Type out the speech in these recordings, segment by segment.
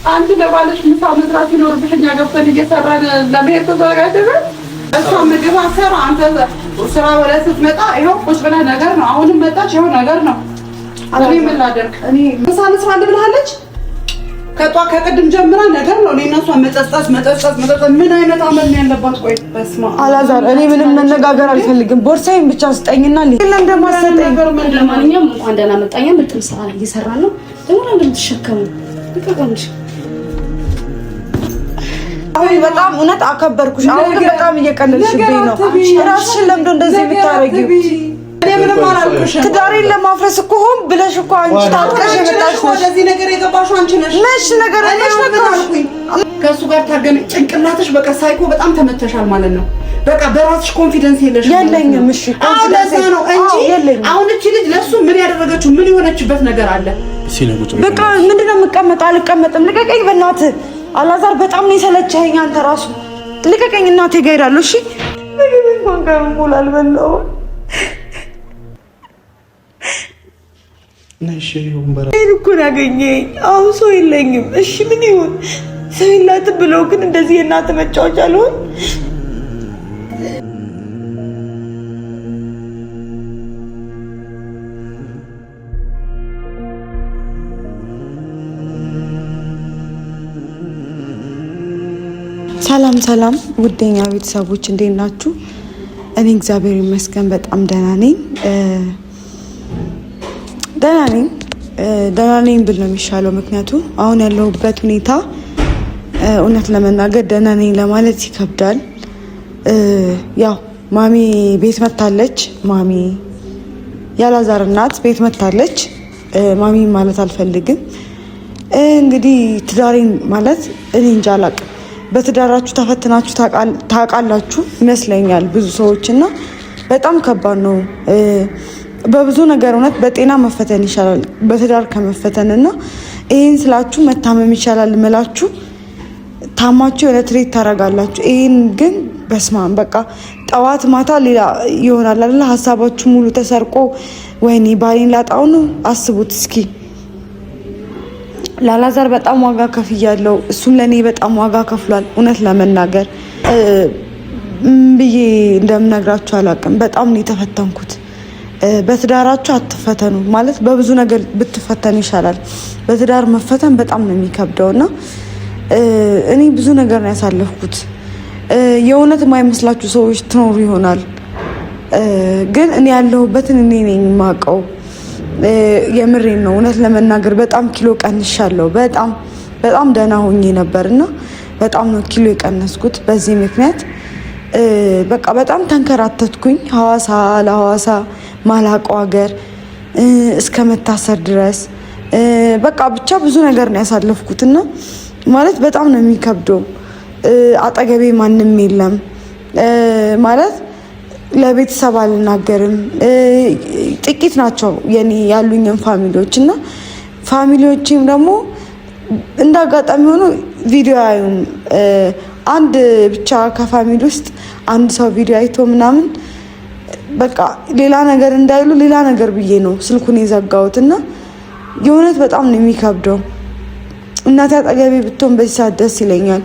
አንቺ ለባለሽ ምሳ መስራት ይኖርብሽ እኛ ገብተን እየሰራን ለመሄድ ተዘጋጅተን እሷ ምግብ አሰራ አንተ ስራ ወደ ስትመጣ ይኸው ቁጭ ብለህ ነገር ነው። አሁንም መጣች ይኸው ነገር ነው። እኔ ምን ላደርግ? እኔ ምሳ መስራ ብለሃለች ከቅድም ጀምራ ነገር ነው። እኔና እሷ መጠጣት ምን አይነት አመል ነው ያለባት? ቆይ በስማ አላዛር፣ እኔ ምንም መነጋገር አልፈልግም። ቦርሳዬን ብቻ ስጠኝና ለምን እንደማሰጠኝ ነገር ምን ለማንኛውም እንኳን ደህና መጣኛ። ምርጥም ስራ እየሰራን ነው። ደግሞ እንደምትሸከሙ ይቀቀምሽ። አሁን በጣም እውነት አከበርኩሽ። አሁን ግን በጣም እየቀለልሽብኝ ነው። ራስሽን ለምዶ እንደዚህ የምታረጊው? እኔ ምንም አላልኩሽም። ትዳሬን ለማፍረስ እኮ ሆን ብለሽ እኮ አንቺ ታጥቀሽ የመጣሽ ነው። ወደዚህ ነገር የገባሽው አንቺ ነሽ። ነሽ ነገር አልኩኝ። ከእሱ ጋር ታገን ጭንቅላትሽ በቃ ሳይኮ በጣም ተመተሻል ማለት ነው። በቃ በራስሽ ኮንፊደንስ የለሽም። የለኝም። እሺ ኮንፊደንስ ነው እንጂ አሁን እቺ ልጅ ለሱ ምን ያደረገችው ምን የሆነችበት ነገር አለ? በቃ ምንድነው የምቀመጥ? አልቀመጥም። ልቀቀኝ በእናትህ አላዛር። በጣም ነው የሰለቸኸኝ አንተ ራሱ። ልቀቀኝ። እናቴ ጋር እሄዳለሁ። እሺ ምግብ እንኳን ከሙሉ አልበላሁም። ነሽ ወንበራ እኮ ያገኘኝ። አሁን ሰው የለኝም። እሺ ምን ይሁን? ሰው የላትም ብለው ግን እንደዚህ የእናትህ መጫወቻ አልሆን። ሰላም ውደኛ ቤተሰቦች እንዴት ናችሁ? እኔ እግዚአብሔር ይመስገን በጣም ደህና ነኝ። ደህና ነኝ ብል ነው የሚሻለው። ምክንያቱም አሁን ያለሁበት ሁኔታ እውነት ለመናገር ደህና ነኝ ለማለት ይከብዳል። ያው ማሚ ቤት መታለች። ማሚ ያላዛር እናት ቤት መታለች። ማሚ ማለት አልፈልግም። እንግዲህ ትዳሬን ማለት እኔ እንጃ አላቅም። በትዳራችሁ ተፈትናችሁ ታውቃላችሁ ይመስለኛል ብዙ ሰዎች እና በጣም ከባድ ነው። በብዙ ነገር እውነት በጤና መፈተን ይሻላል በትዳር ከመፈተን እና ይሄን ስላችሁ መታመም ይሻላል እምላችሁ። ታማችሁ የሆነ ትሬት ታደርጋላችሁ። ይሄን ግን በስማም በቃ ጠዋት ማታ ሌላ ይሆናል አይደል? ሀሳባችሁ ሙሉ ተሰርቆ ወይኔ ባሌን ላጣው ነው። አስቡት እስኪ። ላላዛር በጣም ዋጋ ከፍያለሁ። እሱም ለኔ በጣም ዋጋ ከፍሏል። እውነት ለመናገር ብዬ እንደምነግራችሁ አላውቅም። በጣም ነው የተፈተንኩት። በትዳራችሁ አትፈተኑ ማለት በብዙ ነገር ብትፈተኑ ይሻላል። በትዳር መፈተን በጣም ነው የሚከብደው እና እኔ ብዙ ነገር ነው ያሳለፍኩት። የእውነት የማይመስላችሁ ሰዎች ትኖሩ ይሆናል፣ ግን እኔ ያለሁበትን እኔ ነኝ የማውቀው። የምሬን ነው እውነት ለመናገር በጣም ኪሎ ቀንሻለሁ። በጣም ደህና ሆኜ ነበርና በጣም ነው ኪሎ የቀነስኩት። በዚህ ምክንያት በቃ በጣም ተንከራተትኩኝ። ለሐዋሳ ማላውቀው ሀገር እስከ መታሰር ድረስ በቃ ብቻ ብዙ ነገር ነው ያሳለፍኩትና ማለት በጣም ነው የሚከብደው። አጠገቤ ማንም የለም ማለት ለቤተሰብ አልናገርም። ጥቂት ናቸው የኔ ያሉኝን ፋሚሊዎች እና ፋሚሊዎችም ደግሞ እንዳጋጣሚ ሆኖ ቪዲዮ አዩን። አንድ ብቻ ከፋሚሊ ውስጥ አንድ ሰው ቪዲዮ አይቶ ምናምን በቃ ሌላ ነገር እንዳይሉ ሌላ ነገር ብዬ ነው ስልኩን የዘጋሁት እና የእውነት በጣም ነው የሚከብደው። እናቴ አጠገቤ ብትሆን በዚህ ሰዓት ደስ ይለኛል።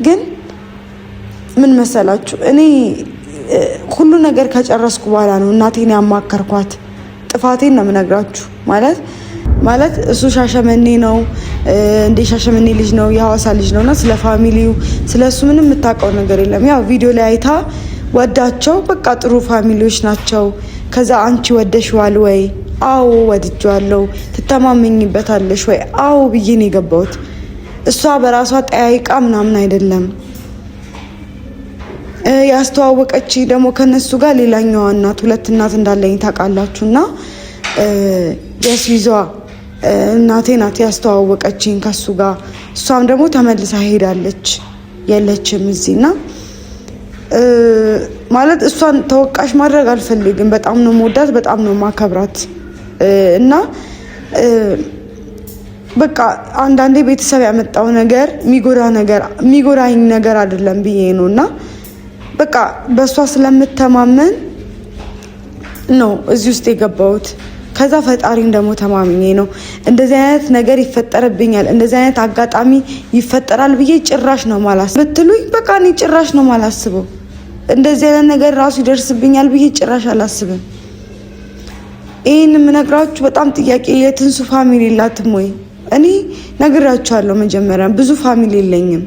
ግን ምን መሰላችሁ እኔ ሁሉ ነገር ከጨረስኩ በኋላ ነው እናቴን ያማከርኳት። ጥፋቴን ነው የምነግራችሁ። ማለት እሱ ሻሸመኔ ነው እንደ ሻሸመኔ ልጅ ነው የሐዋሳ ልጅ ነውና ስለ ፋሚሊው ስለ እሱ ምንም የምታውቀው ነገር የለም። ያው ቪዲዮ ላይ አይታ ወዳቸው በቃ ጥሩ ፋሚሊዎች ናቸው። ከዛ አንቺ ወደሽዋል ወይ? አዎ ወድጄዋለሁ። ትተማመኝበታለሽ ወይ? አዎ ብዬ ነው የገባሁት። እሷ በራሷ ጠያይቃ ምናምን አይደለም ያስተዋወቀች። ደግሞ ከነሱ ጋር ሌላኛዋ እናት ሁለት እናት እንዳለኝ ታውቃላችሁና የስዊዟ እናቴ ናት ያስተዋወቀችኝ ከሱ ጋር። እሷም ደግሞ ተመልሳ ሄዳለች የለችም እዚህና ማለት እሷን ተወቃሽ ማድረግ አልፈልግም። በጣም ነው መወዳት፣ በጣም ነው ማከብራት እና በቃ አንዳንዴ ቤተሰብ ያመጣው ነገር የሚጎዳኝ ነገር አይደለም ብዬ ነው እና በቃ በእሷ ስለምተማመን ነው እዚህ ውስጥ የገባሁት። ከዛ ፈጣሪን ደግሞ ተማምኜ ነው እንደዚህ አይነት ነገር ይፈጠርብኛል፣ እንደዚህ አይነት አጋጣሚ ይፈጠራል ብዬ ጭራሽ ነው ማላስበው ብትሉኝ፣ በቃ እኔ ጭራሽ ነው ማላስበው። እንደዚህ አይነት ነገር ራሱ ይደርስብኛል ብዬ ጭራሽ አላስብም። ይህን የምነግራችሁ በጣም ጥያቄ የትንሱ ፋሚሊ የላትም ወይ? እኔ ነግራችኋለሁ። መጀመሪያ ብዙ ፋሚሊ የለኝም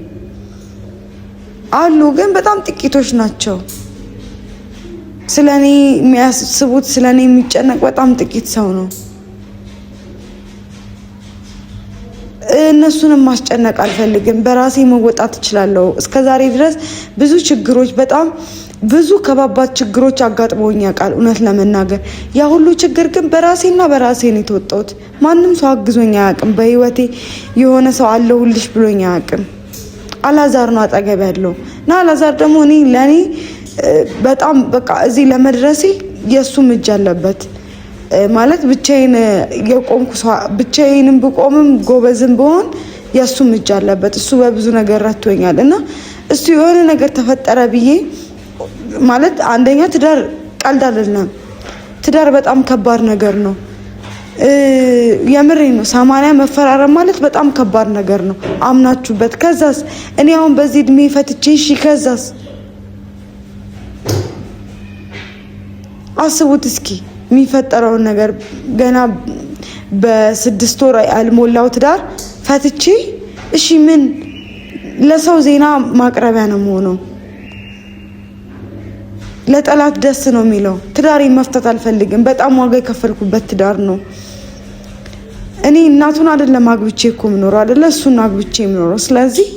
አሉ፣ ግን በጣም ጥቂቶች ናቸው። ስለኔ የሚያስቡት ስለኔ የሚጨነቅ በጣም ጥቂት ሰው ነው። እነሱንም ማስጨነቅ አልፈልግም። በራሴ መወጣት እችላለሁ። እስከዛሬ ድረስ ብዙ ችግሮች፣ በጣም ብዙ ከባባድ ችግሮች አጋጥመውኝ ያውቃል። እውነት ለመናገር ያ ሁሉ ችግር ግን በራሴና በራሴ ነው የተወጣሁት። ማንም ሰው አግዞኝ አያውቅም። በህይወቴ የሆነ ሰው አለሁልሽ ብሎኝ አያውቅም። አላዛር ነው አጠገብ ያለው እና አላዛር ደግሞ ለእኔ በጣም በቃ እዚህ ለመድረሴ የእሱም እጅ አለበት። ማለት ብቻዬን የቆምኩ ሰው ብቻዬንም ብቆምም ጎበዝም ብሆን የእሱም እጅ አለበት። እሱ በብዙ ነገር ረድቶኛል እና እሱ የሆነ ነገር ተፈጠረ ብዬ ማለት አንደኛ ትዳር ቀልድ አይደለም። ትዳር በጣም ከባድ ነገር ነው። የምሬ ነው። 80 መፈራረም ማለት በጣም ከባድ ነገር ነው። አምናችሁበት ከዛስ እኔ አሁን በዚህ እድሜ ፈትቼ እሺ ከዛስ አስቡት እስኪ የሚፈጠረውን ነገር። ገና በ6 ወር ያልሞላው ትዳር ፈትቼ እሺ ምን ለሰው ዜና ማቅረቢያ ነው የምሆነው? ለጠላት ደስ ነው የሚለው። ትዳሬን መፍታት አልፈልግም። በጣም ዋጋ የከፈልኩበት ትዳር ነው። እኔ እናቱን አይደለም አግብቼ እኮ የምኖረው አይደለ? እሱን አግብቼ የምኖረው። ስለዚህ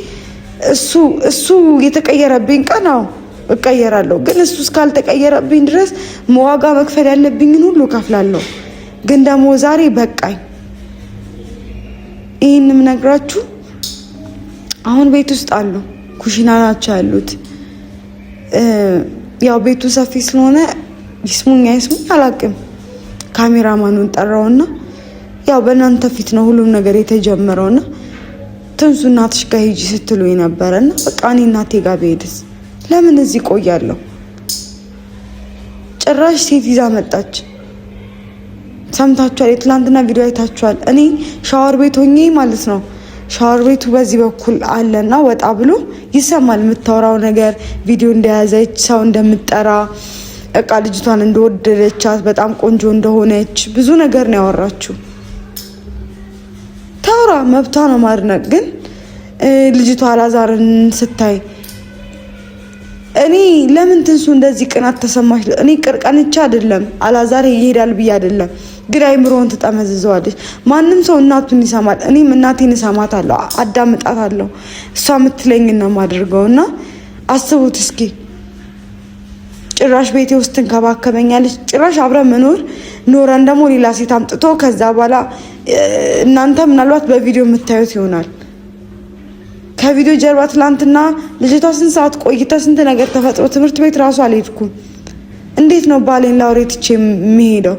እሱ የተቀየረብኝ ቀን እቀየራለሁ። ግን እሱ እስካልተቀየረብኝ ድረስ ዋጋ መክፈል ያለብኝን ሁሉ ከፍላለሁ። ግን ደግሞ ዛሬ በቃኝ። ይህንም ነግራችሁ አሁን ቤት ውስጥ አሉ፣ ኩሽና ናቸው ያሉት። ያው ቤቱ ሰፊ ስለሆነ ይስሙኝ አይስሙኝ አላውቅም። ካሜራማኑን ጠራውና ያው በእናንተ ፊት ነው ሁሉም ነገር የተጀመረውና ትንሱ እናትሽ ጋር ሂጂ ስትሉኝ ነበረና በቃ እኔ እናቴ ጋር ብሄድስ ለምን እዚህ ቆያለሁ? ጭራሽ ሴት ይዛ መጣች። ሰምታችኋል። የትላንትና ቪዲዮ አይታችኋል። እኔ ሻወር ቤት ሆኜ ማለት ነው። ሻወር ቤቱ በዚህ በኩል አለና ወጣ ብሎ ይሰማል የምታወራው ነገር፣ ቪዲዮ እንደያዘች፣ ሰው እንደምትጠራ፣ እቃ ልጅቷን እንደወደደቻት፣ በጣም ቆንጆ እንደሆነች ብዙ ነገር ነው ያወራችው። ታውራ መብቷ ነው ማድነቅ። ግን ልጅቷ አላዛርን ስታይ እኔ ለምን ትንሱ እንደዚህ ቅናት ተሰማሽ? እኔ ቀንቻ አይደለም አላዛር ይሄዳል ብዬ አይደለም፣ ግን አይምሮን ትጠመዝዘዋለች። ማንም ሰው እናቱን ይሰማል። እኔም እናቴን እሰማታለሁ፣ አዳምጣታለሁ። እሷ የምትለኝን ነው የማደርገው። እና አስቡት እስኪ ጭራሽ ቤቴ ውስጥ ትንከባከበኛለች። ጭራሽ አብረን ኖረን ደግሞ ሌላ ሴት አምጥቶ ከዛ በኋላ እናንተ ምናልባት በቪዲዮ የምታዩት ይሆናል። ከቪዲዮ ጀርባ ትላንትና ልጅቷ ስንት ሰዓት ቆይታ ስንት ነገር ተፈጥሮ ትምህርት ቤት ራሱ አልሄድኩም። እንዴት ነው ባሌን ላውሬ ትቼ የሚሄደው?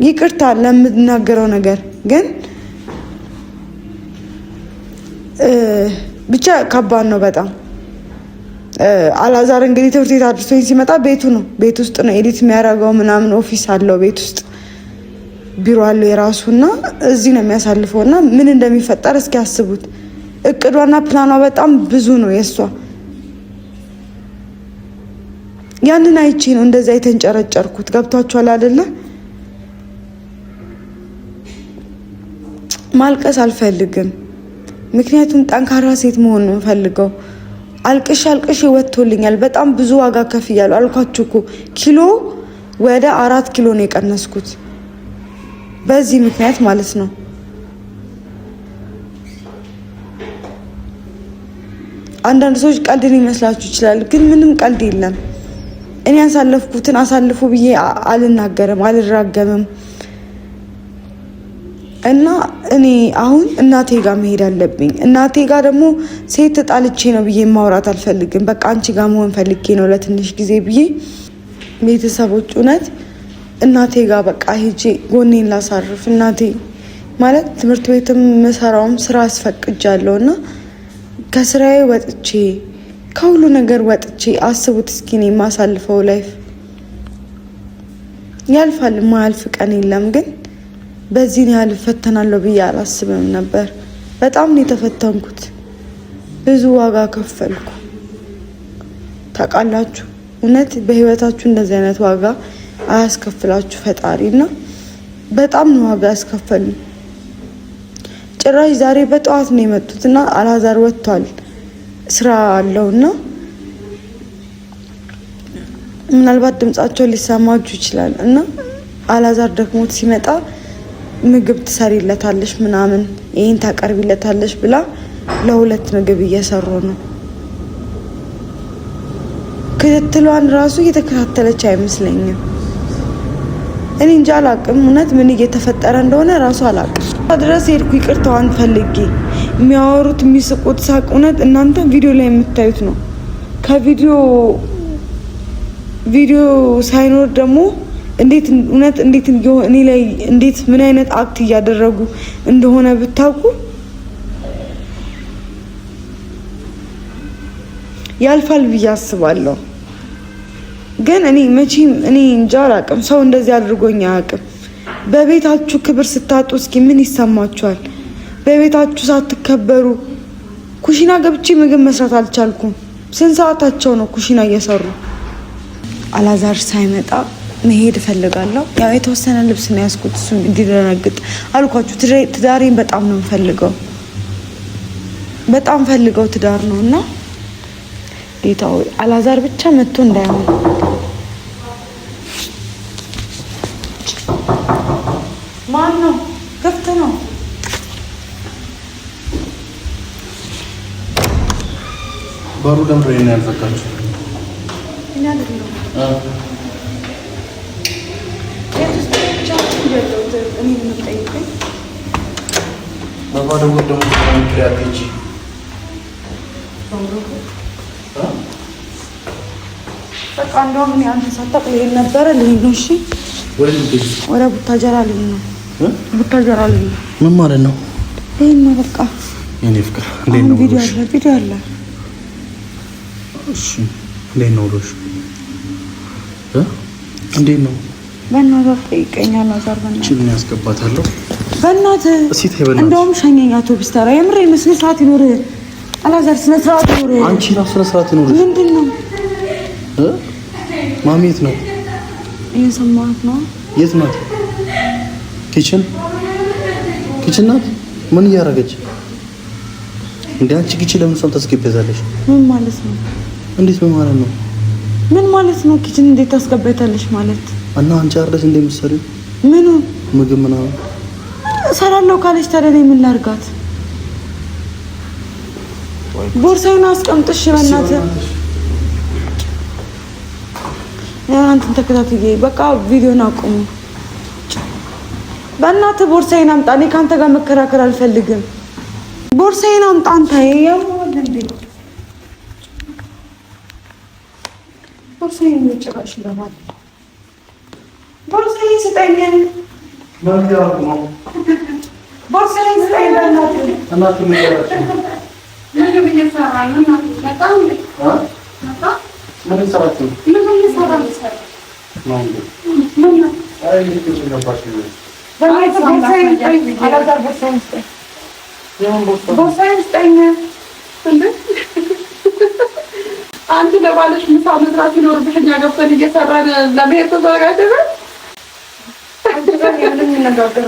ይቅርታ ለምናገረው ነገር ግን ብቻ ከባድ ነው በጣም። አላዛር እንግዲህ ትምህርት ቤት አድርሶኝ ሲመጣ ቤት ውስጥ ነው ኤዲት የሚያደርገው ምናምን። ኦፊስ አለው ቤት ውስጥ ቢሮ አለው የራሱና እዚህ ነው የሚያሳልፈው። እና ምን እንደሚፈጠር እስኪ አስቡት። እቅዷና ፕላኗ በጣም ብዙ ነው የእሷ። ያንን አይቼ ነው እንደዛ የተንጨረጨርኩት። ገብቷችኋል አይደለ? ማልቀስ አልፈልግም፣ ምክንያቱም ጠንካራ ሴት መሆን ነው የምፈልገው። አልቅሽ ወጥቶልኛል። በጣም ብዙ ዋጋ ከፍያለሁ። አልኳችሁ እኮ ኪሎ ወደ 4 ኪሎ ነው የቀነስኩት በዚህ ምክንያት ማለት ነው። አንዳንድ ሰዎች ቀልድን ይመስላችሁ ይችላል፣ ግን ምንም ቀልድ የለም። እኔ ያሳለፍኩትን አሳልፉ ብዬ አልናገርም፣ አልራገምም። እና እኔ አሁን እናቴ ጋር መሄድ አለብኝ። እናቴ ጋር ደግሞ ሴት ተጣልቼ ነው ብዬ ማውራት አልፈልግም። በቃ አንቺ ጋር መሆን ፈልጌ ነው ለትንሽ ጊዜ ብዬ ቤተሰቦች፣ እውነት እናቴ ጋር በቃ ሄጄ ጎኔን ላሳርፍ። እናቴ ማለት ትምህርት ቤትም መሰራውም ስራ አስፈቅጃለሁ እና ከስራዬ ወጥቼ ከሁሉ ነገር ወጥቼ አስቡት እስኪ እኔ የማሳልፈው ላይፍ ያልፋል፣ ማያልፍ ቀን የለም። ግን በዚህ ያህል እፈተናለሁ ብዬ አላስብም ነበር። በጣም ነው የተፈተንኩት። ብዙ ዋጋ ከፈልኩ። ታውቃላችሁ፣ እውነት በህይወታችሁ እንደዚህ አይነት ዋጋ አያስከፍላችሁ ፈጣሪና በጣም ነው ዋጋ ያስከፈሉኝ። ጭራሽ ዛሬ በጠዋት ነው የመጡትና አላዛር ወጥቷል፣ ስራ አለውና ምናልባት ድምጻቸው ሊሰማችሁ ይችላል። እና አላዛር ደክሞት ሲመጣ ምግብ ትሰሪለታለሽ ምናምን ይሄን ታቀርቢለታለሽ ብላ ለሁለት ምግብ እየሰሩ ነው። ክትትሏን ራሱ እየተከታተለች አይመስለኝም። እኔ እንጃ አላቅም፣ እውነት ምን እየተፈጠረ እንደሆነ ራሱ አላቅም። ድረስ ሄድኩ ይቅርታዋን ፈልጌ። የሚያወሩት የሚስቁት ሳቅ እውነት እናንተ ቪዲዮ ላይ የምታዩት ነው። ቪዲዮ ሳይኖር ደግሞ እንዴት እውነት እንዴት እኔ ላይ እንዴት ምን አይነት አክት እያደረጉ እንደሆነ ብታውቁ። ያልፋል ብዬ አስባለሁ። ግን እኔ መቼም እኔ እንጃ አላቅም፣ ሰው እንደዚህ አድርጎኝ አያውቅም። በቤታችሁ ክብር ስታጡ እስኪ ምን ይሰማችኋል? በቤታችሁ ሳትከበሩ ኩሽና ገብቼ ምግብ መስራት አልቻልኩም። ስንት ሰዓታቸው ነው ኩሽና እየሰሩ? አላዛር ሳይመጣ መሄድ እፈልጋለሁ። ያው የተወሰነ ልብስ ነው ያስኩት፣ እሱ እንዲደነግጥ አልኳችሁ። ትዳሬን በጣም ነው የምፈልገው፣ በጣም ፈልገው ትዳር ነው እና ጌታ ሆይ አላዛር ብቻ መጥቶ እንዳይሆን። ማን ነው? ክፍት ነው። በሩ ደምሮ ነው ያልዘጋችሁ? እኛ አይደለም በቃ እንደውም እኔ አንተ ሳታውቅ ልሄድ ነበረ። ልሄድ ነው። እሺ ወደ ቡታጀራ ልሄድ ነው። ቡታጀራ ልሄድ ነው። ምን ማለት ነው? ልሄድ ነው በቃ። የኔ ፍቅር እንዴት ነው? ቪዲዮ አለ። እሺ እንዴት ነው ብሎሽ? እንዴት ነው? በእናትህ ጠይቀኛል። አዛር በእናትህ ምን ያስገባታለሁ? በእናትህ እንደውም ሸኘኝ። አውቶቡስ ተራ የምሬ ስነ ስርዓት ይኖር አላዛር፣ ስነ ስርዓት ይኖር። አንቺ ራስ ስነ ስርዓት ይኖር። ምንድን ነው? ማሚ የት ነው? እየሰማሁት ነው። የት ናት? ኪችን ናት። ምን እያደረገች እንዴ? አንቺ ኪችን ለምን ሰው ታስገቢያታለሽ? ምን ማለት ነው? እንዴት ምን ማለት ነው? ምን ማለት ነው? ኪችን እንዴት ታስገቢያታለሽ ማለት? እና አንቺ አርደሽ እንደምትሰሪው ምኑ ምግብ ምናምን እሰራለሁ ካለች ታዲያ እኔ ምን ላድርጋት? ቦርሳዬን አስቀምጥሽ በእናትህ። አንተን ተከታትዬ በቃ ቪዲዮን አቁሙ በእናትህ። ቦርሳዬን አምጣ። እኔ ከአንተ ጋር መከራከር አልፈልግም። ቦርሳዬን አምጣ አንተ። ቦርሳዬን ጭራሽ ለማለት ቦርሳዬን ስጠኝ። ቦርሳዬን ስጠኝ በእናትህ። ምግብ እየሰራን ነው። በጣም ምን ሰራችሁ? አንቺ ለባለሽ ምሳ መስራት ይኖርብሽ። እኛ ገብተን እየሰራን ለመሄድ ተዘጋጅተን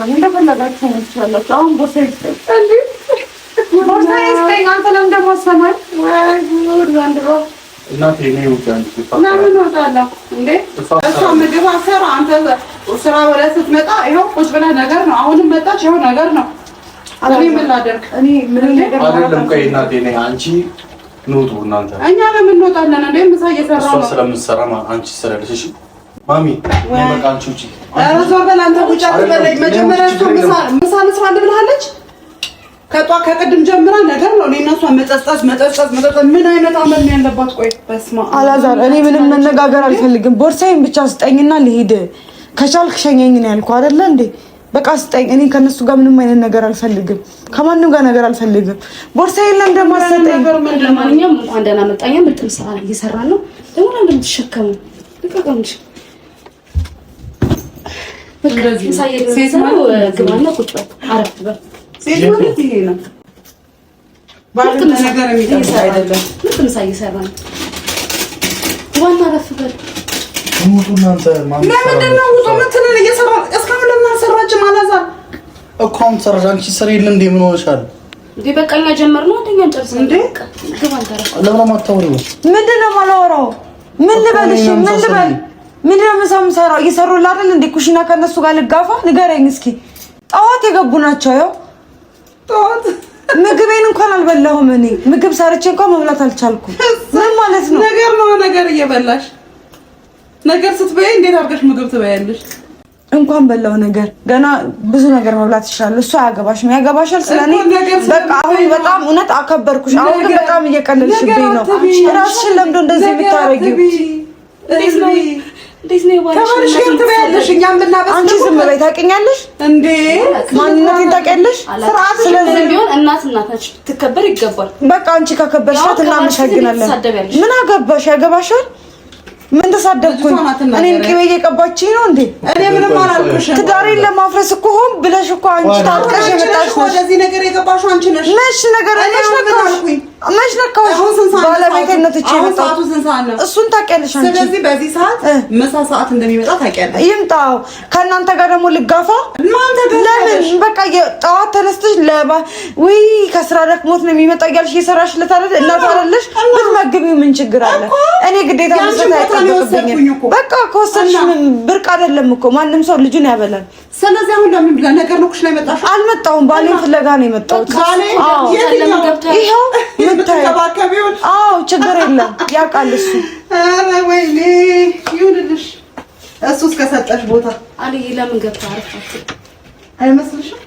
እንደፈለጋችሁ ትችላላችሁ። አሁን ቦርሳዬን ስጠኝ። ቦርሳዬን ስጠኝ። አንተ ለምን ደግሞ አሰማኝ? እናቴ ነው ይወጣን ለምን ወጣለሁ እንዴ? እሷ ምግብ አሰራ፣ አንተ ስራ ወደ ስትመጣ ይኸው ቁጭ ብለህ ነገር ነው። አሁንም መጣች፣ ይኸው ነገር ነው። እኔ ምን ላደርግ? እኔ ምን ነገር አይደለም። ቆይ እናቴ ነኝ። አንቺ ኑጡ እናንተ። እኛ ለምን እንወጣለን እንዴ? ምሳ እየሰራ ነው። እሷ ስለምትሰራ አንቺ ትሰራለሽ። እሺ ማሚ ነይ በቃ አንቺ ውጪ። ኧረ እሷ በል አንተ ቁጭ አትበለኝ። መጀመሪያ እሷ ምሳ ልስራ ብላለች። ከቅድም ጀምራ ነገር ነው። እኔና እሷ መጸጸት ምን አይነት አመል ነው ያለባት? ቆይ በስማ አላዛር፣ እኔ ምንም መነጋገር አልፈልግም። ቦርሳዬን ብቻ ስጠኝና ልሄድ። ከቻልክ ሸኘኝ ነው ያልኩህ አይደለ እንዴ? በቃ ስጠኝ። እኔ ከነሱ ጋር ምንም አይነት ነገር አልፈልግም። ከማንም ጋር ነገር አልፈልግም። ቦርሳዬን ለምን ደግሞ አሰጠኝ? ለማንኛውም እንኳን ደህና መጣኛ። ምርጥ ስራ እየሰራን ነው። ደግሞ ለምን እንደምትሸከሙ ልቀቀምሽ። ሴት ማለት ግባና ቁጭ በል አረፍ በል። ሴት ማለት ይሄ ነው። ባለ ነገር የሚጠይቅ አይደለም። ምንም ሳይሰራ ነው። ዋና አረፍ በል። ለምንድን ነው ውጡ የምትልን? እየሰራ እስካሁን ለምን አልሰራችም? አላዛር እኮ አሁን ሰራሽ። አንቺ ስራ የለ እንዴ? ምን ሆነሻል እንዴ? በቃኛ ጀመርነው። አንደኛ እንጨርሳለን። እንዴ ግባ አንተራ። ለምን ማታወሪው? ምንድነው የማላወራው? ምን ልበልሽ? ምን ልበል? ምንድነው የምሰራው? እየሰሩልህ አይደል እንዴ? ኩሽና ከነሱ ጋር ልጋፋ? ንገረኝ እስኪ። ጠዋት የገቡ ናቸው። ያው ጠዋት ምግቤን እንኳን አልበላሁም። እኔ ምግብ ሰርቼ እንኳን መብላት አልቻልኩም። ምን ማለት ነው? ነገር እየበላሽ ነገር ስትበይ እንዴት አድርገሽ ምግብ ትበያለሽ? እንኳን በላው ነገር ገና ብዙ ነገር መብላት ይችላል። እሱ አያገባሽም። ያገባሻል ስለኔ። በቃ አሁን በጣም እውነት አከበርኩሽ። አሁን ግን በጣም እየቀለልሽብኝ ነው። ራስሽን ለምዶ እንደዚህ የምታረጊው? እንዴት ነው ይባላል? ተባልሽ ግን ትበያለሽ። እኛም ብናበስ አንቺ ዝም በይ። ታውቂኛለሽ እንዴ? ማንነቴን ታውቂያለሽ? ስርዓት ስለዚህ ቢሆን እናት ነች፣ ትከበር ይገባል። በቃ አንቺ ካከበርሻት እናመሰግናለን። ምን አገባሽ? ያገባሻል? ምን ተሳደብኩኝ? እኔን ቅቤ እየቀባችኝ ነው እንዴ? እኔ ምንም አላልኩሽም። ትዳሬን ለማፍረስ እኮ ሆን ብለሽ እኮ አንቺ ታጥቀሽ የመጣሽ ነው። ወደዚህ ነገር የገባሽው አንቺ ነሽ። መች ነገር መች ነካሽ? ባለቤትነት እቺ የመጣው እሱን ታውቂያለሽ አንቺ። ስለዚህ በዚህ ሰዓት ምሳ ሰዓት እንደሚመጣ ታውቂያለሽ። ይምጣው። ከእናንተ ጋር ደግሞ ልጋፋ? ለምን? በቃ ጠዋት ተነስተሽ ውይ ከስራ ደክሞት ነው የሚመጣ እያልሽ እየሰራሽለት አይደል? እናት አይደለሽ? ብትመግቢው ምን ችግር አለ? እኔ ግዴታ መስጠት አይጠበቅብኝም። በቃ ከወሰንሽ ብርቅ አይደለም እኮ ማንም ሰው ልጁን ያበላል። ስለዚህ አሁን ለምን ብላ ነገር ነው ኩሽና የመጣሽው? አልመጣሁም። ባሌን ፍለጋ ነው የመጣሁት። ይኸው ተባከቢውን። አዎ ችግር የለም ያውቃል እሱ። ኧረ ወይኔ ይሁንልሽ። እሱ እስከሰጠሽ ቦታ አልይ ለምን ገብታ አረፋችሁ አይመስልሽም?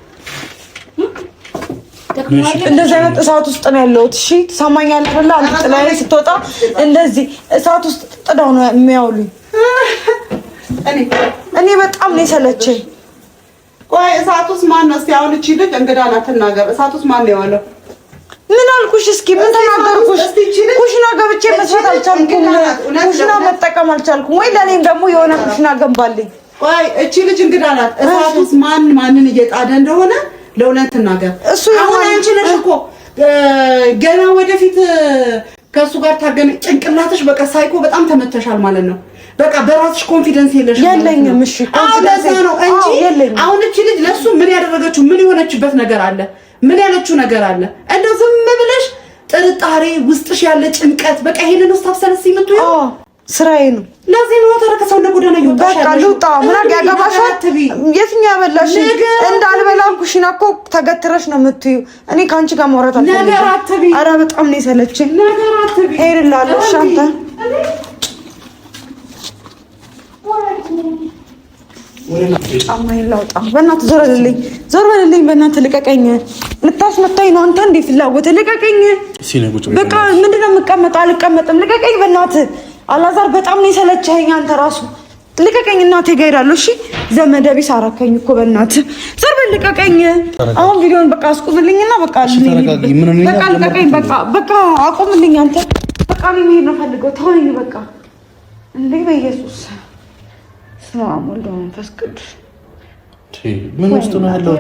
እንደዚህ አይነት እሳት ውስጥ ነው ያለሁት። እሺ ትሰማኛለህ አይደል? አንተ ጥላዬ ስትወጣ እንደዚህ እሳት ውስጥ ጥዳው ነው የሚያውሉኝ። እኔ በጣም ነው የሰለቸኝ። ቆይ እሳት ውስጥ ማን ነው? እስኪ አሁን እቺ ልጅ እንግዳ ናት ትናገር። እሳት ውስጥ ማን ነው የዋለው? ምን አልኩሽ? እስኪ ምን ተናገርኩሽ? ኩሽና ገብቼ መስራት አልቻልኩም። ኩሽና መጠቀም አልቻልኩም። ወይ ለኔም ደግሞ የሆነ ኩሽና ገንባልኝ። ቆይ እቺ ልጅ እንግዳ ናት። እሳት ውስጥ ማንን እየጣደ እንደሆነ ለእውነት ትናገር። እሱ አሁን አንቺ ነሽ እኮ ገና ወደፊት ከሱ ጋር ታገነ ጭንቅላትሽ በቃ ሳይኮ በጣም ተመተሻል ማለት ነው። በቃ በራስሽ ኮንፊደንስ የለሽም። የለኝም። እሺ ኮንፊደንስ ነው እንጂ አሁን እቺ ልጅ ለሱ ምን ያደረገችው ምን የሆነችበት ነገር አለ? ምን ያለችው ነገር አለ? እንደው ዝም ብለሽ ጥርጣሬ ውስጥሽ ያለ ጭንቀት በቃ ይሄንን ውስጥ ታፍሰለሲ ምን ትዩ? ስራዬ ነው። ለዚህ ነው ተረከሰው ለጎዳና ይወጣሽ። በቃ ልውጣ። ምን ያገባሻል? የትኛው ያበላሽ? እንዳልበላ ኩሽና እኮ ተገትረሽ ነው የምትዩ። እኔ ካንቺ ጋር ማውራት አልፈልግም። ኧረ በጣም ነው የሰለችኝ። ነገር አትቢ ሄድላለሁ። እሺ አንተ ጫማዬን ላውጣ። በእናትህ ዞር በልልኝ፣ ዞር በልልኝ። በእናትህ ልቀቀኝ። ልታስመታኝ ነው አንተ። እንዴ ፍላጎት ልቀቀኝ። በቃ ምንድነው የምቀመጠው? አልቀመጥም። ልቀቀኝ በእናትህ አላዛር። በጣም ነው የሰለቸኸኝ አንተ ራሱ። ልቀቀኝ። እናቴ ጋር እሄዳለሁ። እሺ ዘመደ ቢስ አራከኝ እኮ በእናትህ። ዞር በል ልቀቀኝ። አሁን ቪዲዮን በቃ አስቁምልኝና በቃ ልቀቀኝ። በቃ አቁምልኝ አንተ። በቃ እኔ መሄድ ነው ፈልገው። ተወኝ በቃ። እንዴ በኢየሱስ ስማ ወልዶ መንፈስ ቅዱስ ምን ውስጥ ነው ያለው?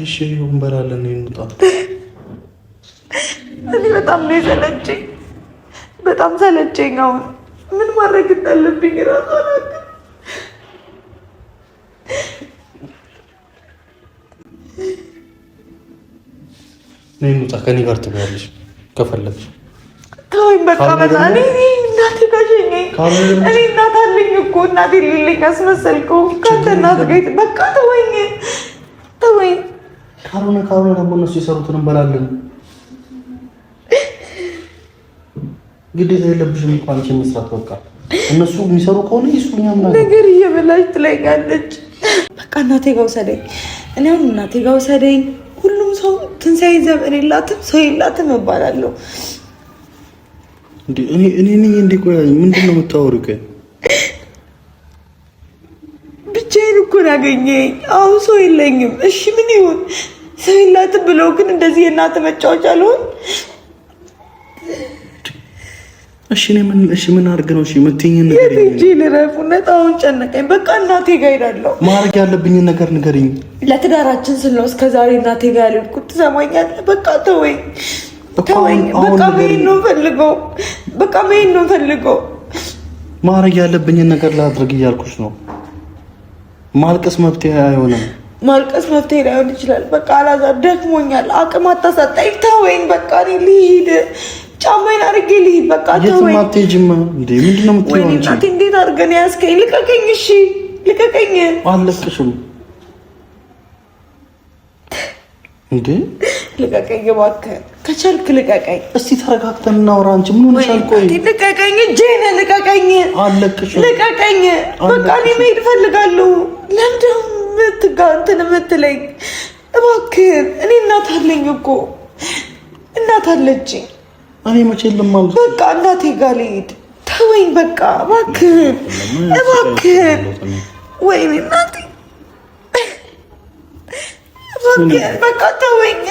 እሺ እንበላለን። እንውጣ። እኔ በጣም ነው የሰለቸኝ፣ በጣም ሰለቸኝ። አሁን ምን ማድረግ እንዳለብኝ እራሱ አላውቅም። ነይ እንውጣ። ከኔ ጋር ትበያለሽ ከፈለግሽ። ተወኝ በቃ። በጣም እናቴ ጋር ሸኘኝ። እኔ እናት አለኝ እኮ እናቴ ሌለኝ አስመሰልከው። ከአንተ እናት ጋር በቃ ተወኝ። ካልሆነ ደግሞ እነሱ የሰሩትን እንበላለን። ግዴታ የለብሽም እኮ አንቺ መስራት። በቃ እነሱ የሚሰሩ ከሆነ ይሱኛ ነገር እየበላሽ ትለኛለች። በቃ እናቴ ጋር ውሰደኝ። እኔ አሁን እናቴ ጋር ውሰደኝ። ሁሉም ሰው ትንሣኤ ዘመን የላትም ሰው የላትም እባላለሁ። እኔ ነኝ እንዴ? ቆይ ምንድን ነው የምታወሪው? ብቻዬን እኮ ነው ያገኘኝ። አሁን ሰው የለኝም። እሺ ምን ይሁን? ሰው የላትም ብሎ ግን እንደዚህ የእናት መጫወቻ አልሆን። እሺ ምን አድርግ ነው? እሺ የምትይኝን ነገር እንጂ ልረፍ። እውነት አሁን ጨነቀኝ። በቃ እናቴ ጋር እሄዳለሁ። ማድረግ ያለብኝን ነገር ንገሪኝ። ለትዳራችን ስል ነው እስከዛሬ እናቴ ጋር ያልሄድኩት። ትሰማኛለህ? በቃ ተወኝ። በቃ መሄድ ነው ፈልገው። በቃ መሄድ ነው ፈልገው። ማድረግ ያለብኝን ነገር ላድርግ እያልኩሽ ነው። ማልቀስ መፍትሄ አይሆንም። ማልቀስ መፍትሄ ላይሆን ይችላል። በቃ አላዛር ደክሞኛል። አቅም አታሳጣኝ። ተወኝ። በቃ እኔ ልሂድ። ጫማዬን አድርጌ ልሂድ። በቃ ተወኝ። የትም አትሄጂም እንዴ? ምንድን ነው የምትይው አንቺ? እናቴ እንዴት አድርገን ያዝከኝ? ልቀቀኝ። እሺ ልቀቀኝ። አልለቅሽም እንዴ? ልቀቀኝ እባክህ፣ ከቻልክ ልቀቀኝ። እስቲ ተረጋግተን እናውራ። አንቺ ምን ሆነሻል? ቆይ ልቀቀኝ፣ እጄን ልቀቀኝ። አልለቅሽም። ልቀቀኝ። በቃ እኔ መሄድ እፈልጋለሁ። ለምንድን እንትን የምትለኝ? እባክህን፣ እኔ እናት አለኝ እኮ እናት አለችኝ። እኔ መቼ ልማል? በቃ እናቴ ጋር ልሂድ። ተወኝ በቃ እባክህን፣ እባክህን። ወይኔ እናቴ እባክህን፣ በቃ ተወኝ።